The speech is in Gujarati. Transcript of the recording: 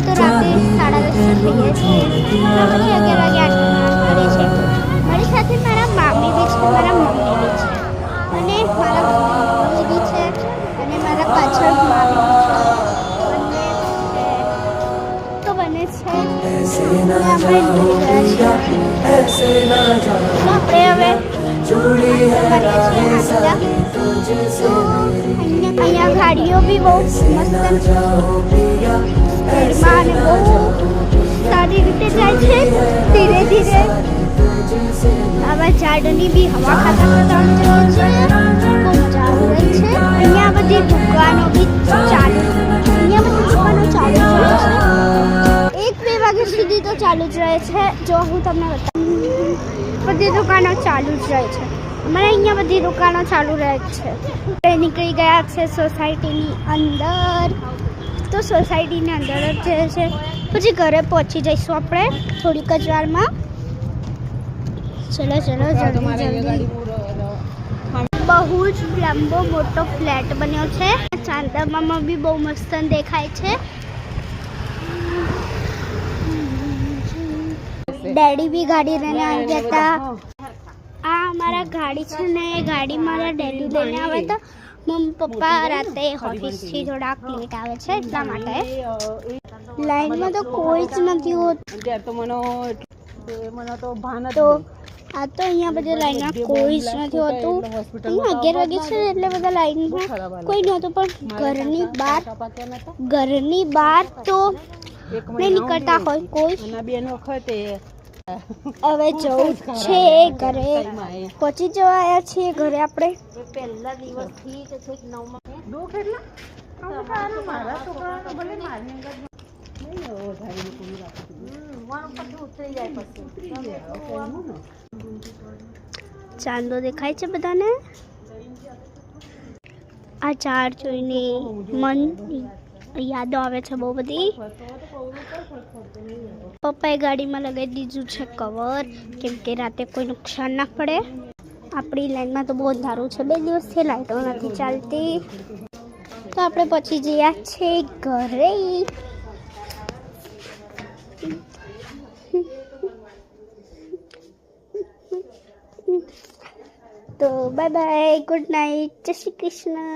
तो रात 10:30 થઈ ગયા છે પછી 11 વાગે આટલું કરે છે મારી સાથે મારા મામી બી છે મારા મમ્મી બી છે અને મારા મમ્મી બી છે અને મારા પાછળ મામી બી છે તો બને છે આપણે હવે અહીંયા ગાડીઓ બી બહુ મસ્ત સ્પીડમાં અને બહુ સારી રીતે જાય છે ધીરે ધીરે આવા ઝાડની બી હવા ખાતા ખાતા બહુ મજા આવે છે અહીંયા બધી દુકાનો બી ચાલુ છે 1-2 વાગ્યા સુધી તો ચાલુ જ રહે છે જો હું તમને બતાવું બધી દુકાનો ચાલુ જ રહે છે અમારે અહીંયા બધી દુકાનો ચાલુ રહે છે નીકળી ગયા છે સોસાયટીની અંદર તો સોસાયટીની અંદર જ જાય છે પછી ઘરે પહોંચી જઈશું આપણે થોડીક જ વારમાં ચલો જલ્દી બહુ જ લાંબો મોટો ફ્લેટ બન્યો છે ચાંદામામાં બી બહુ મસ્ત દેખાય છે ડેડી બી ગાડી લઈને આવી ગયા હતા આ અમારા ગાડી છે ને એ ગાડી મારા ડેડી લઈને આવે તો મમ્મી પપ્પા રાતે ઓફિસથી થોડાક લેટ આવે છે એટલા માટે લાઈનમાં તો કોઈ જ નથી હોતું તો આ તો અહીંયા બધા લાઈનમાં કોઈ જ નથી હોતું અહીંયા 11 વાગે છે એટલે બધા લાઈનમાં કોઈ નહોતું પણ ઘરની બહાર તો નહીં નીકળતા હોય કોઈ હવે જવું છે ઘરે પહોંચી જવા આવ્યા છીએ ઘરે આપણે પહેલા દિવસથી ચાંદો દેખાય છે બધાને આ ઝાડ જોઈને મન યાદો આવે છે બહુ બધી પપ્પાએ ગાડીમાં લગાવી દીધું છે કવર કેમ કે રાતે કોઈ નુકસાન ના પડે આપણી લાઈનમાં તો બહુ અંધારું છે 2 દિવસથી લાઈટો નથી ચાલતી તો આપણે પછી જઈએ છે ઘરે તો બાય બાય ગુડ નાઇટ જય શ્રી કૃષ્ણ